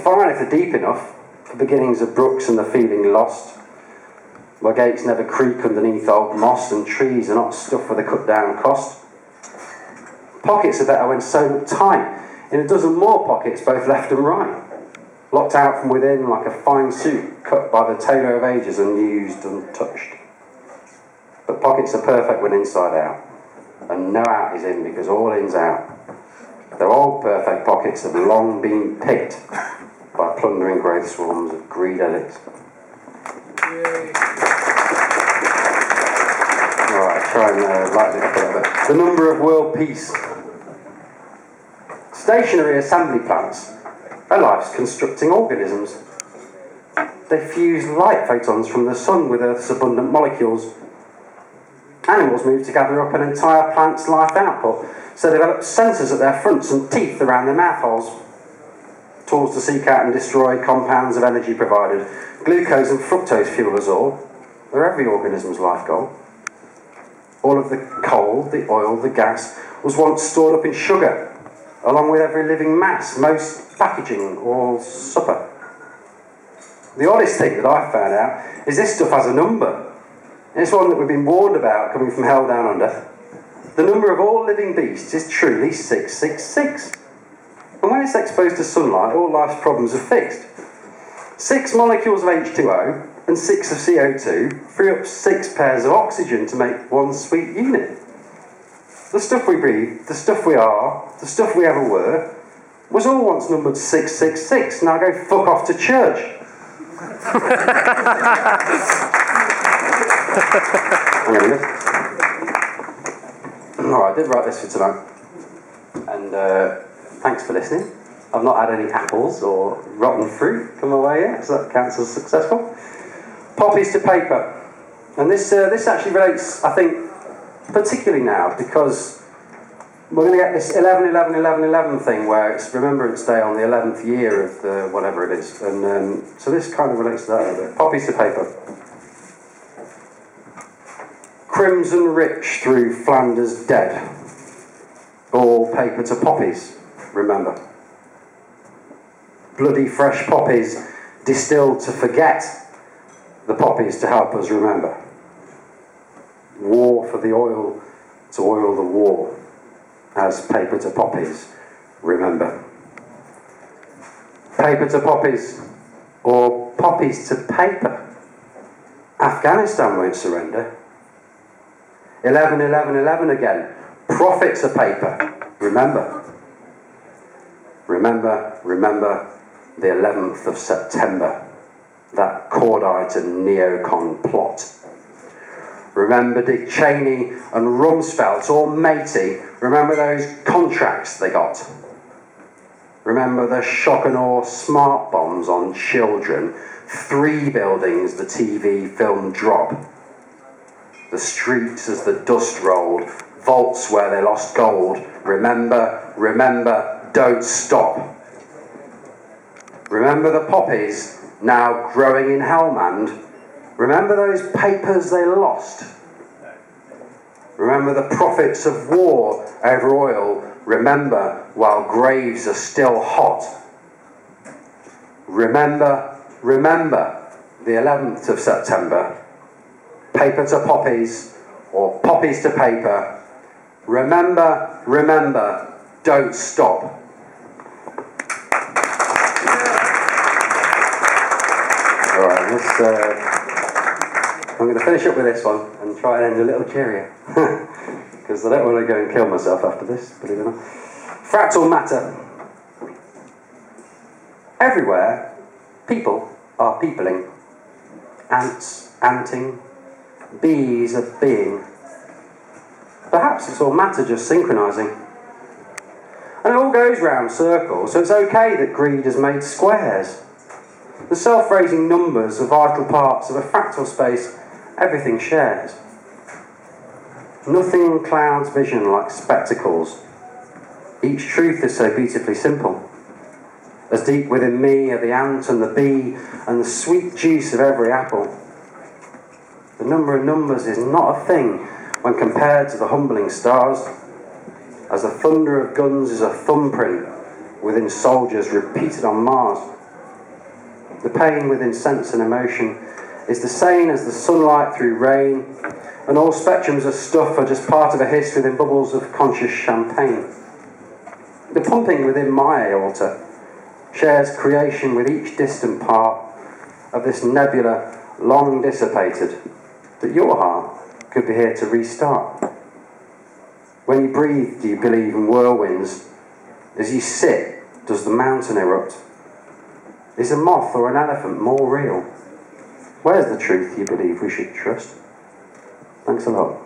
fine if they're deep enough, for beginnings of brooks and the feeling lost, where gates never creak underneath old moss and trees are not stuffed with a cut-down cost. Pockets are better when sewn up tight, in a dozen more pockets, both left and right, locked out from within like a fine suit cut by the tailor of ages, unused, untouched. But pockets are perfect when inside out, and no out is in because all in's out. Though old perfect pockets have long been picked by plundering growth swarms of greed addicts. Alright, try and lighten it up a little bit. The number of world peace. Stationary assembly plants are life's constructing organisms. They fuse light photons from the sun with Earth's abundant molecules. Animals move to gather up an entire plant's life output, so they develop sensors at their fronts and teeth around their mouth holes. Tools to seek out and destroy compounds of energy provided. Glucose and fructose fuel us all. They're every organism's life goal. All of the coal, the oil, the gas was once stored up in sugar, along with every living mass, most packaging, all supper. The oddest thing that I've found out is this stuff has a number. It's one that we've been warned about coming from hell down under. The number of all living beasts is truly 666. And when it's exposed to sunlight, all life's problems are fixed. 6 molecules of H2O and 6 of CO2 free up 6 pairs of oxygen to make one sweet unit. The stuff we breathe, the stuff we are, the stuff we ever were, was all once numbered 666. Now go fuck off to church. Alright, I did write this for tonight. And thanks for listening. I've not had any apples or rotten fruit come my way yet, so that counts as successful. Poppies to paper. And this actually relates, I think, particularly now, because we're going to get this 11-11-11-11 thing where it's Remembrance Day on the 11th year of the whatever it is. And so this kind of relates to that a little bit. Poppies to paper. Crimson rich through Flanders dead. All paper to poppies, remember. Bloody fresh poppies distilled to forget the poppies to help us remember. War for the oil to oil the war, as paper to poppies, remember. Paper to poppies, or poppies to paper. Afghanistan won't surrender. 11-11-11 again. Profit to paper, remember. Remember the 11th of September, that Cordite and neocon plot. Remember Dick Cheney and Rumsfeld, all matey. Remember those contracts they got. Remember the shock and awe smart bombs on children. 3 buildings the TV film drop. The streets as the dust rolled. Vaults where they lost gold. Remember, don't stop. Remember the poppies now growing in Helmand. Remember those papers they lost. Remember the profits of war over oil. Remember while graves are still hot. Remember the 11th of September. Paper to poppies, or poppies to paper. Remember, don't stop. Alright, I'm going to finish up with this one and try and end a little cheerier. Because I don't want to go and kill myself after this, believe it or not. Fractal matter. Everywhere, people are peopling. Ants, anting, bees are being. Perhaps it's all matter just synchronising. And it all goes round circles, so it's okay that greed has made squares. The self-raising numbers are vital parts of a fractal space everything shares. Nothing clouds vision like spectacles. Each truth is so beautifully simple. As deep within me are the ant and the bee and the sweet juice of every apple. The number of numbers is not a thing when compared to the humbling stars, as the thunder of guns is a thumbprint within soldiers repeated on Mars. The pain within sense and emotion is the same as the sunlight through rain, and all spectrums of stuff are just part of a hiss within bubbles of conscious champagne. The pumping within my aorta shares creation with each distant part of this nebula long dissipated, that your heart could be here to restart. When you breathe, do you believe in whirlwinds? As you sit, does the mountain erupt? Is a moth or an elephant more real? Where's the truth you believe we should trust? Thanks a lot.